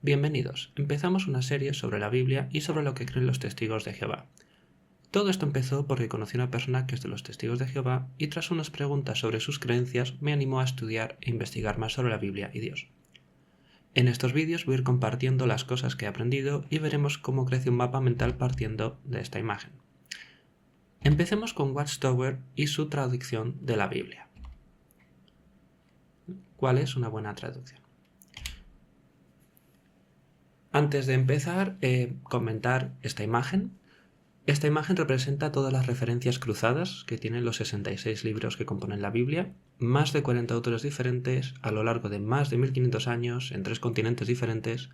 Bienvenidos. Empezamos una serie sobre la Biblia y sobre lo que creen los testigos de Jehová. Todo esto empezó porque conocí a una persona que es de los testigos de Jehová y tras unas preguntas sobre sus creencias me animó a estudiar e investigar más sobre la Biblia y Dios. En estos vídeos voy a ir compartiendo las cosas que he aprendido y veremos cómo crece un mapa mental partiendo de esta imagen. Empecemos con Watchtower y su traducción de la Biblia. ¿Cuál es una buena traducción? Antes de empezar, comentar esta imagen. Esta imagen representa todas las referencias cruzadas que tienen los 66 libros que componen la Biblia, más de 40 autores diferentes a lo largo de más de 1500 años en 3 continentes diferentes.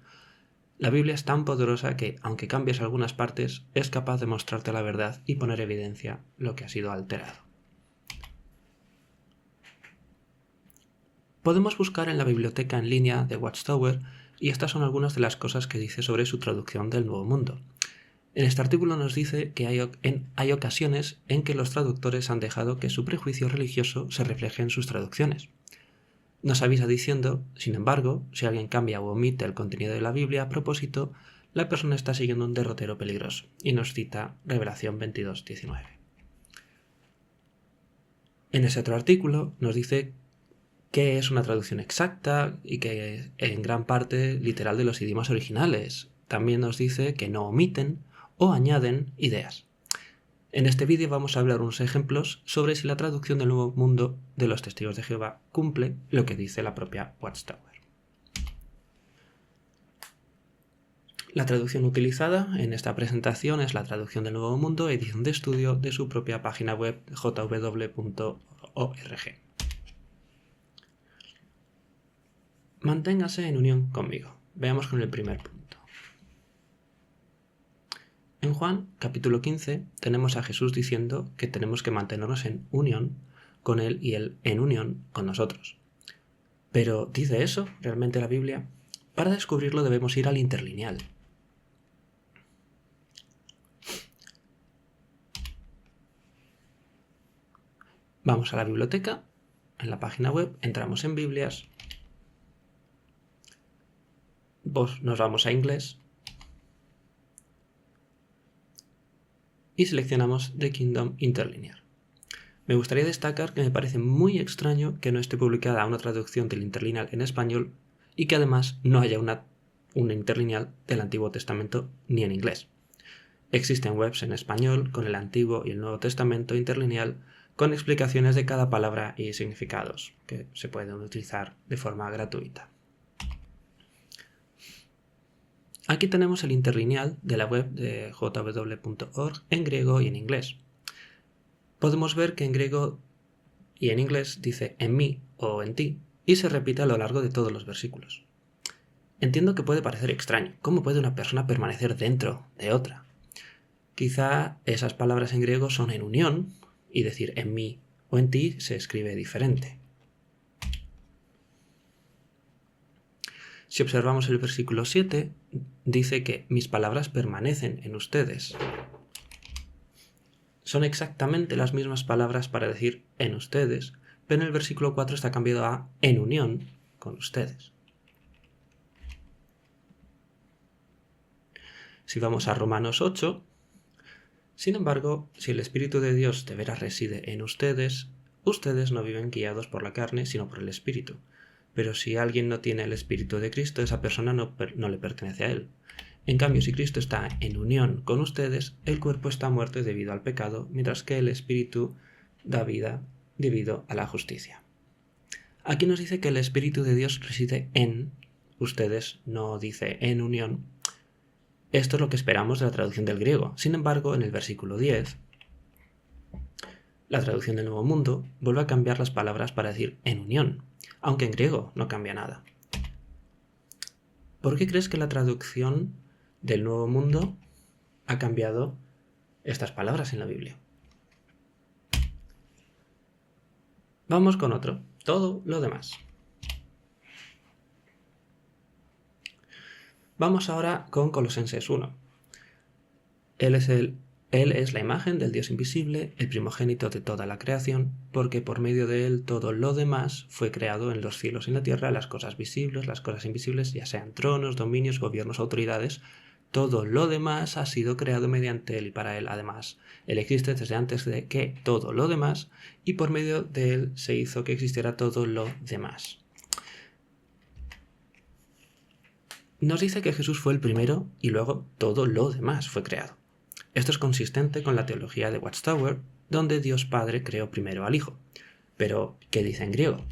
La Biblia es tan poderosa que, aunque cambies algunas partes, es capaz de mostrarte la verdad y poner evidencia lo que ha sido alterado. Podemos buscar en la biblioteca en línea de Watchtower y estas son algunas de las cosas que dice sobre su traducción del Nuevo Mundo. En este artículo nos dice que hay ocasiones en que los traductores han dejado que su prejuicio religioso se refleje en sus traducciones. Nos avisa diciendo, sin embargo, si alguien cambia o omite el contenido de la Biblia a propósito, la persona está siguiendo un derrotero peligroso, y nos cita Revelación 22:19. En ese otro artículo nos dice que es una traducción exacta y que en gran parte literal de los idiomas originales. También nos dice que no omiten o añaden ideas. En este vídeo vamos a hablar unos ejemplos sobre si la traducción del Nuevo Mundo de los Testigos de Jehová cumple lo que dice la propia Watchtower. La traducción utilizada en esta presentación es la traducción del Nuevo Mundo, edición de estudio de su propia página web jw.org. Manténgase en unión conmigo. Veamos con el primer punto. En Juan, capítulo 15, tenemos a Jesús diciendo que tenemos que mantenernos en unión con Él y Él en unión con nosotros. ¿Pero dice eso realmente la Biblia? Para descubrirlo debemos ir al interlineal. Vamos a la biblioteca, en la página web, entramos en Biblias, nos vamos a inglés y seleccionamos The Kingdom Interlinear. Me gustaría destacar que me parece muy extraño que no esté publicada una traducción del interlineal en español y que además no haya una interlineal del Antiguo Testamento ni en inglés. Existen webs en español con el Antiguo y el Nuevo Testamento interlineal con explicaciones de cada palabra y significados que se pueden utilizar de forma gratuita. Aquí tenemos el interlineal de la web de jw.org en griego y en inglés. Podemos ver que en griego y en inglés dice en mí o en ti y se repite a lo largo de todos los versículos. Entiendo que puede parecer extraño. ¿Cómo puede una persona permanecer dentro de otra? Quizá esas palabras en griego son en unión y decir en mí o en ti se escribe diferente. Si observamos el versículo 7, dice que mis palabras permanecen en ustedes. Son exactamente las mismas palabras para decir en ustedes, pero en el versículo 4 está cambiado a en unión con ustedes. Si vamos a Romanos 8, sin embargo, si el Espíritu de Dios de veras reside en ustedes, ustedes no viven guiados por la carne, sino por el Espíritu. Pero si alguien no tiene el Espíritu de Cristo, esa persona no le pertenece a él. En cambio, si Cristo está en unión con ustedes, el cuerpo está muerto debido al pecado, mientras que el Espíritu da vida debido a la justicia. Aquí nos dice que el Espíritu de Dios reside en ustedes, no dice en unión. Esto es lo que esperamos de la traducción del griego. Sin embargo, en el versículo 10, la traducción del Nuevo Mundo vuelve a cambiar las palabras para decir en unión, aunque en griego no cambia nada. ¿Por qué crees que la traducción del Nuevo Mundo ha cambiado estas palabras en la Biblia? Vamos con otro, todo lo demás. Vamos ahora con Colosenses 1. Él es el Él es la imagen del Dios invisible, el primogénito de toda la creación, porque por medio de Él todo lo demás fue creado en los cielos y en la tierra, las cosas visibles, las cosas invisibles, ya sean tronos, dominios, gobiernos, autoridades. Todo lo demás ha sido creado mediante Él y para Él. Además, Él existe desde antes de que todo lo demás, y por medio de Él se hizo que existiera todo lo demás. Nos dice que Jesús fue el primero y luego todo lo demás fue creado. Esto es consistente con la teología de Watchtower, donde Dios Padre creó primero al Hijo. Pero, ¿qué dice en griego?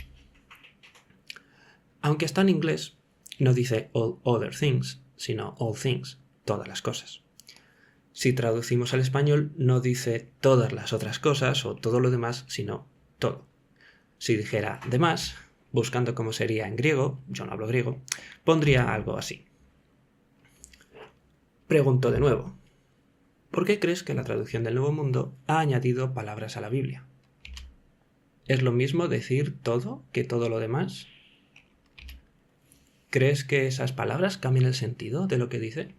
Aunque está en inglés, no dice all other things, sino all things, todas las cosas. Si traducimos al español, no dice todas las otras cosas o todo lo demás, sino todo. Si dijera demás, buscando cómo sería en griego, yo no hablo griego, pondría algo así. Pregunto de nuevo. ¿Por qué crees que la traducción del Nuevo Mundo ha añadido palabras a la Biblia? ¿Es lo mismo decir todo que todo lo demás? ¿Crees que esas palabras cambian el sentido de lo que dice?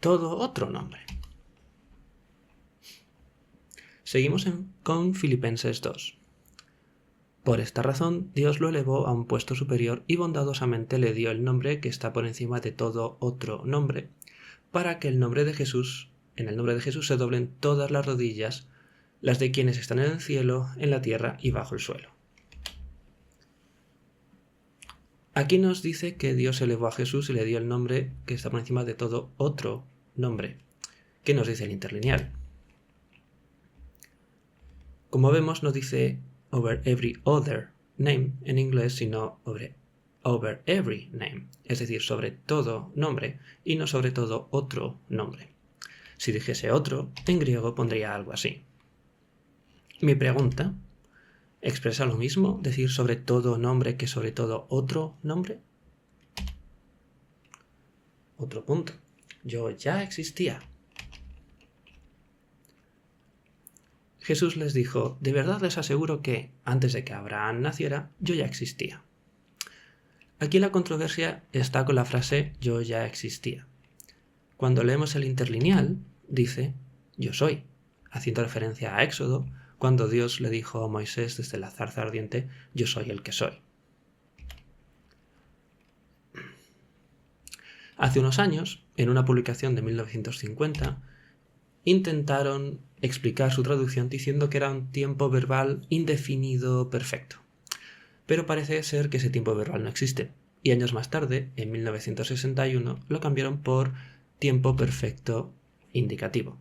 Todo otro nombre. Seguimos con Filipenses 2. Por esta razón, Dios lo elevó a un puesto superior y bondadosamente le dio el nombre que está por encima de todo otro nombre, para que en el nombre de Jesús se doblen todas las rodillas, las de quienes están en el cielo, en la tierra y bajo el suelo. Aquí nos dice que Dios elevó a Jesús y le dio el nombre que está por encima de todo otro nombre. ¿Qué nos dice el interlineal? Como vemos, no dice over every other name en inglés, sino over every name, es decir, sobre todo nombre y no sobre todo otro nombre. Si dijese otro, en griego pondría algo así. Mi pregunta, ¿expresa lo mismo decir sobre todo nombre que sobre todo otro nombre? Otro punto. Yo ya existía. Jesús les dijo, de verdad les aseguro que, antes de que Abraham naciera, yo ya existía. Aquí la controversia está con la frase yo ya existía. Cuando leemos el interlineal, dice yo soy, haciendo referencia a Éxodo, cuando Dios le dijo a Moisés desde la zarza ardiente, yo soy el que soy. Hace unos años, en una publicación de 1950, intentaron explicar su traducción diciendo que era un tiempo verbal indefinido perfecto. Pero parece ser que ese tiempo verbal no existe, y años más tarde, en 1961, lo cambiaron por tiempo perfecto indicativo.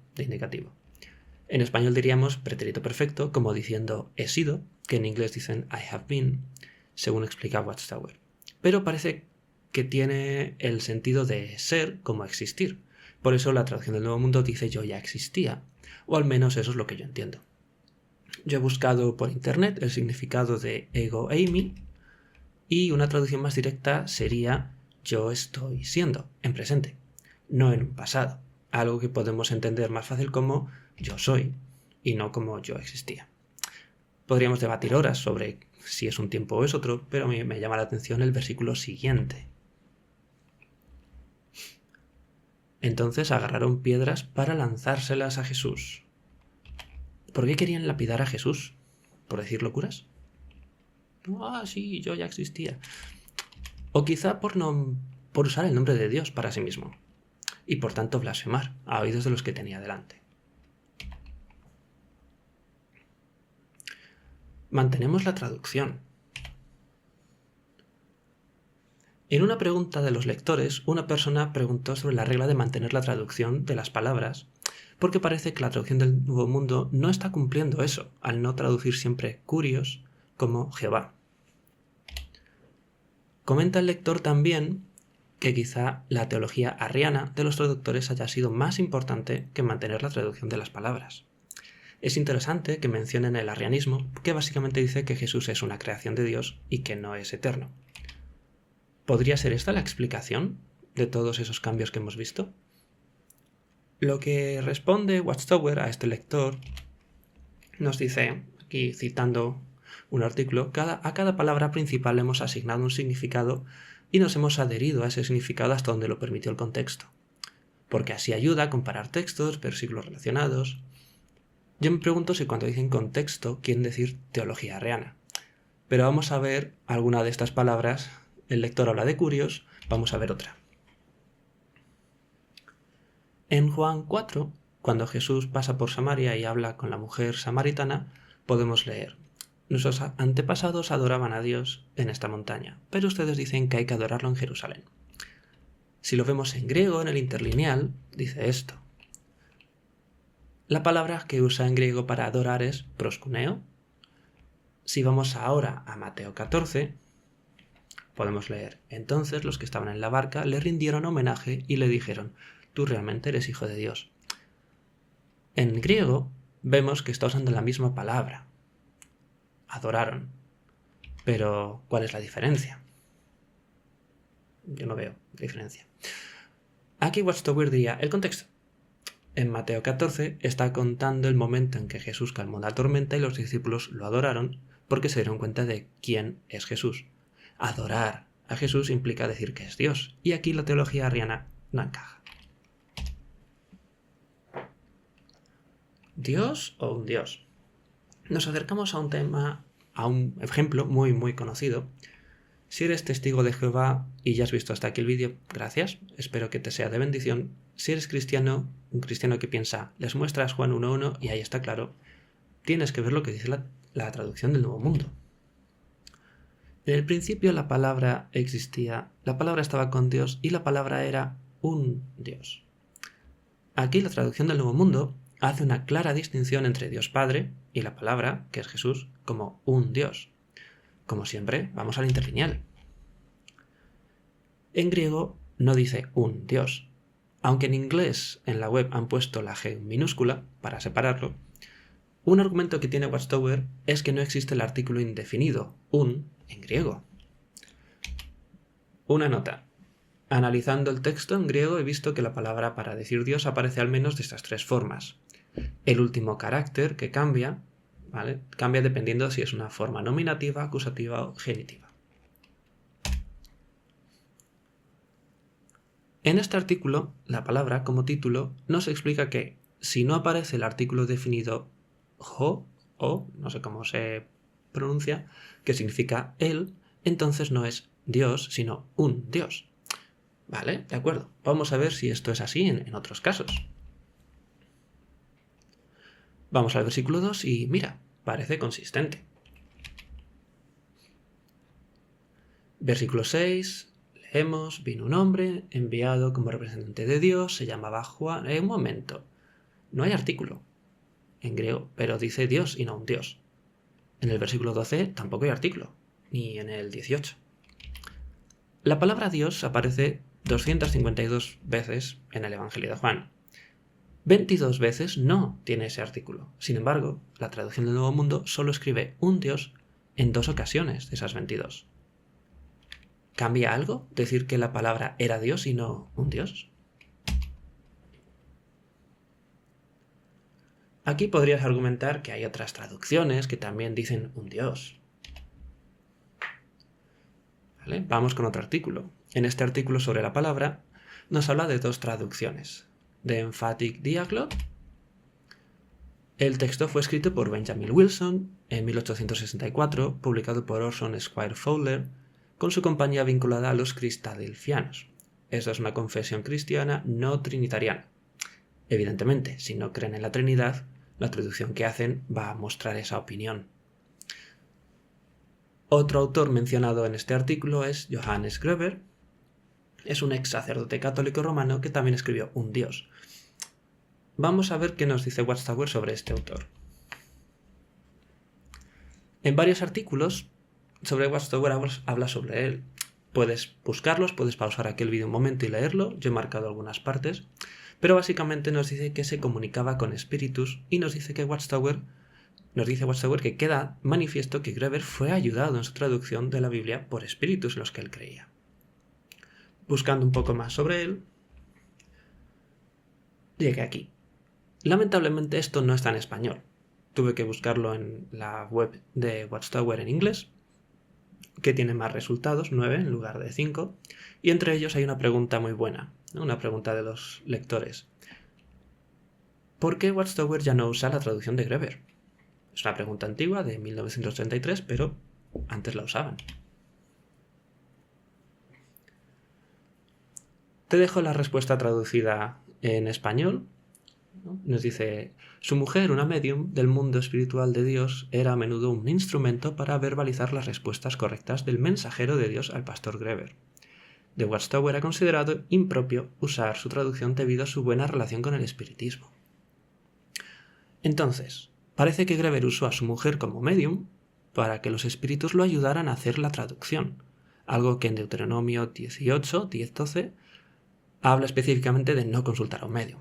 En español diríamos pretérito perfecto, como diciendo he sido, que en inglés dicen I have been, según explica Watchtower. Pero parece que tiene el sentido de ser como existir. Por eso la traducción del Nuevo Mundo dice yo ya existía, o al menos eso es lo que yo entiendo. Yo he buscado por internet el significado de ego eimi y una traducción más directa sería yo estoy siendo, en presente, no en un pasado, algo que podemos entender más fácil como yo soy y no como yo existía. Podríamos debatir horas sobre si es un tiempo o es otro, pero a mí me llama la atención el versículo siguiente. Entonces agarraron piedras para lanzárselas a Jesús. ¿Por qué querían lapidar a Jesús? ¿Por decir locuras? Sí, yo ya existía. O quizá por usar el nombre de Dios para sí mismo, y por tanto blasfemar a oídos de los que tenía delante. Mantenemos la traducción. En una pregunta de los lectores, una persona preguntó sobre la regla de mantener la traducción de las palabras, porque parece que la traducción del Nuevo Mundo no está cumpliendo eso, al no traducir siempre Curios como Jehová. Comenta el lector también que quizá la teología arriana de los traductores haya sido más importante que mantener la traducción de las palabras. Es interesante que mencionen el arrianismo, que básicamente dice que Jesús es una creación de Dios y que no es eterno. ¿Podría ser esta la explicación de todos esos cambios que hemos visto? Lo que responde Watchtower a este lector nos dice, aquí citando un artículo, a cada palabra principal hemos asignado un significado y nos hemos adherido a ese significado hasta donde lo permitió el contexto. porque así ayuda a comparar textos, versículos relacionados. Yo me pregunto si cuando dicen contexto quieren decir teología arriana. Pero vamos a ver alguna de estas palabras. El lector habla de curios, vamos a ver otra. En Juan 4, cuando Jesús pasa por Samaria y habla con la mujer samaritana, podemos leer: nuestros antepasados adoraban a Dios en esta montaña, pero ustedes dicen que hay que adorarlo en Jerusalén. Si lo vemos en griego, en el interlineal, dice esto. La palabra que usa en griego para adorar es proskuneo. Si vamos ahora a Mateo 14, podemos leer: entonces los que estaban en la barca le rindieron homenaje y le dijeron: tú realmente eres hijo de Dios. En griego vemos que está usando la misma palabra. Adoraron. Pero, ¿cuál es la diferencia? Yo no veo diferencia. Aquí Watchtower diría el contexto. En Mateo 14 está contando el momento en que Jesús calmó la tormenta y los discípulos lo adoraron porque se dieron cuenta de quién es Jesús. Adorar a Jesús implica decir que es Dios, y aquí la teología arriana no encaja. ¿Dios o un Dios? Nos acercamos a un tema, a un ejemplo muy conocido. Si eres testigo de Jehová y ya has visto hasta aquí el vídeo, gracias, espero que te sea de bendición. Si eres cristiano, un cristiano que piensa, les muestras Juan 1.1 y ahí está claro, tienes que ver lo que dice la traducción del Nuevo Mundo. En el principio la palabra existía, la palabra estaba con Dios y la palabra era un Dios. Aquí la traducción del Nuevo Mundo hace una clara distinción entre Dios Padre y la palabra, que es Jesús, como un Dios. Como siempre, vamos al interlineal. En griego no dice un Dios, aunque en inglés en la web han puesto la G minúscula para separarlo. Un argumento que tiene Watchtower es que no existe el artículo indefinido, un, en griego. Una nota. Analizando el texto en griego he visto que la palabra para decir Dios aparece al menos de estas tres formas. El último carácter que cambia, ¿vale? Cambia dependiendo si es una forma nominativa, acusativa o genitiva. En este artículo, la palabra como título nos explica que si no aparece el artículo definido ho, o, no sé cómo se pronuncia, que significa él, entonces no es Dios, sino un Dios. Vale, de acuerdo. Vamos a ver si esto es así en otros casos. Vamos al versículo 2 y mira, parece consistente. Versículo 6, leemos: vino un hombre enviado como representante de Dios, se llamaba Juan. Un momento, no hay artículo en griego, pero dice Dios y no un Dios. En el versículo 12 tampoco hay artículo, ni en el 18. La palabra Dios aparece 252 veces en el Evangelio de Juan. 22 veces no tiene ese artículo. Sin embargo, la traducción del Nuevo Mundo solo escribe un Dios en 2 ocasiones de esas 22. ¿Cambia algo decir que la palabra era Dios y no un Dios? Aquí podrías argumentar que hay otras traducciones que también dicen un Dios. ¿Vale? Vamos con otro artículo. En este artículo sobre la palabra nos habla de 2 traducciones. De Emphatic Diaglot. El texto fue escrito por Benjamin Wilson en 1864, publicado por Orson Squire Fowler, con su compañía vinculada a los cristadelfianos. Esto es una confesión cristiana no trinitariana. Evidentemente, si no creen en la Trinidad, la traducción que hacen va a mostrar esa opinión. Otro autor mencionado en este artículo es Johannes Gruber. Es un ex sacerdote católico romano que también escribió un Dios. Vamos a ver qué nos dice Watchtower sobre este autor. En varios artículos sobre Watchtower habla sobre él. Puedes buscarlos, puedes pausar aquí el vídeo un momento y leerlo. Yo he marcado algunas partes. Pero básicamente nos dice que se comunicaba con espíritus y nos dice Watchtower que queda manifiesto que Gruber fue ayudado en su traducción de la Biblia por espíritus en los que él creía. Buscando un poco más sobre él, llegué aquí. Lamentablemente esto no está en español. Tuve que buscarlo en la web de Watchtower en inglés, que tiene más resultados, 9 en lugar de 5, y entre ellos hay una pregunta muy buena. ¿no? Una pregunta de los lectores. ¿Por qué Watchtower ya no usa la traducción de Greber? Es una pregunta antigua de 1933, pero antes la usaban. Te dejo la respuesta traducida en español, ¿no? Nos dice: su mujer, una medium del mundo espiritual de Dios, era a menudo un instrumento para verbalizar las respuestas correctas del mensajero de Dios al pastor Greber. The Watchtower ha considerado impropio usar su traducción debido a su buena relación con el espiritismo. Entonces, parece que Greber usó a su mujer como medium para que los espíritus lo ayudaran a hacer la traducción, algo que en Deuteronomio 18, 10-12 habla específicamente de no consultar a un medium.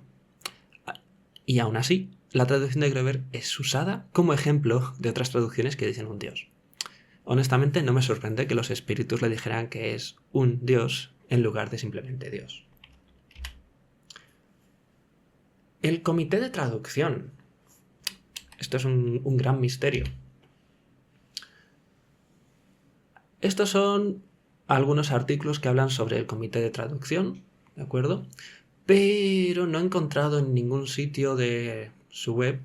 Y aún así, la traducción de Greber es usada como ejemplo de otras traducciones que dicen un dios. Honestamente, no me sorprende que los espíritus le dijeran que es un dios en lugar de simplemente Dios. El comité de traducción. Esto es un gran misterio. Estos son algunos artículos que hablan sobre el comité de traducción, ¿de acuerdo? Pero no he encontrado en ningún sitio de su web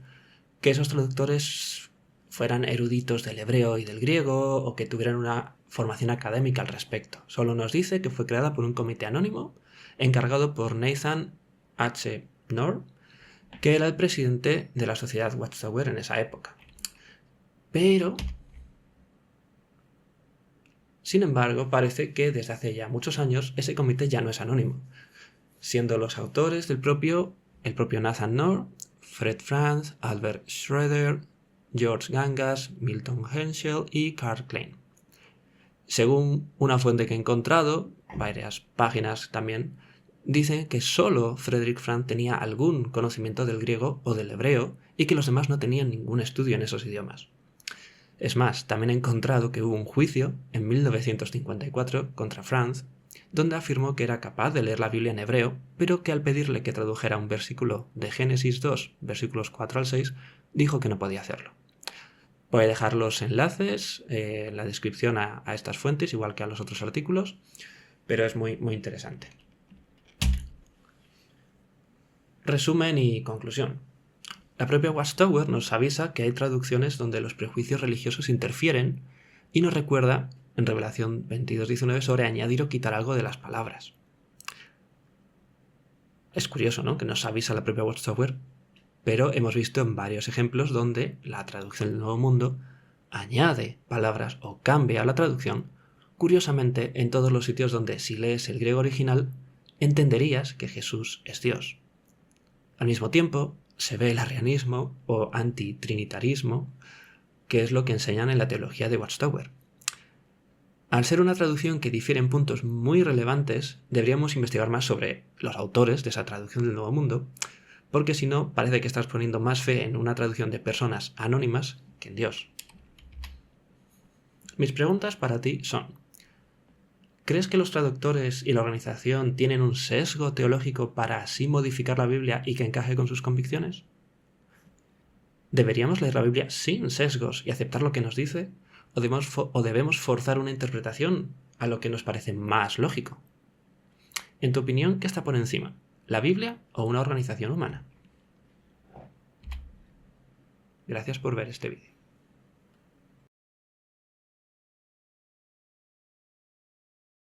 que esos traductores fueran eruditos del hebreo y del griego o que tuvieran una formación académica al respecto. Solo nos dice que fue creada por un comité anónimo encargado por Nathan H. Knorr, que era el presidente de la sociedad Watchtower en esa época. Pero, sin embargo, parece que desde hace ya muchos años ese comité ya no es anónimo, siendo los autores el propio Nathan Knorr, Fred Franz, Albert Schroeder, George Gangas, Milton Henschel y Karl Klein. Según una fuente que he encontrado, varias páginas también, dicen que solo Frederick Franz tenía algún conocimiento del griego o del hebreo y que los demás no tenían ningún estudio en esos idiomas. Es más, también he encontrado que hubo un juicio en 1954 contra Franz, donde afirmó que era capaz de leer la Biblia en hebreo, pero que al pedirle que tradujera un versículo de Génesis 2, versículos 4 al 6, dijo que no podía hacerlo. Voy a dejar los enlaces en la descripción a estas fuentes, igual que a los otros artículos, pero es muy, muy interesante. Resumen y conclusión. La propia Watchtower nos avisa que hay traducciones donde los prejuicios religiosos interfieren y nos recuerda en Revelación 22:19 sobre añadir o quitar algo de las palabras. Es curioso, ¿no?, que nos avisa la propia Watchtower, pero hemos visto en varios ejemplos donde la traducción del Nuevo Mundo añade palabras o cambia la traducción, curiosamente en todos los sitios donde si lees el griego original entenderías que Jesús es Dios. Al mismo tiempo, se ve el arrianismo o antitrinitarismo, que es lo que enseñan en la teología de Watchtower. Al ser una traducción que difiere en puntos muy relevantes, deberíamos investigar más sobre los autores de esa traducción del Nuevo Mundo, porque si no, parece que estás poniendo más fe en una traducción de personas anónimas que en Dios. Mis preguntas para ti son: ¿crees que los traductores y la organización tienen un sesgo teológico para así modificar la Biblia y que encaje con sus convicciones? ¿Deberíamos leer la Biblia sin sesgos y aceptar lo que nos dice? ¿O debemos forzar una interpretación a lo que nos parece más lógico? En tu opinión, ¿qué está por encima? ¿La Biblia o una organización humana? Gracias por ver este vídeo.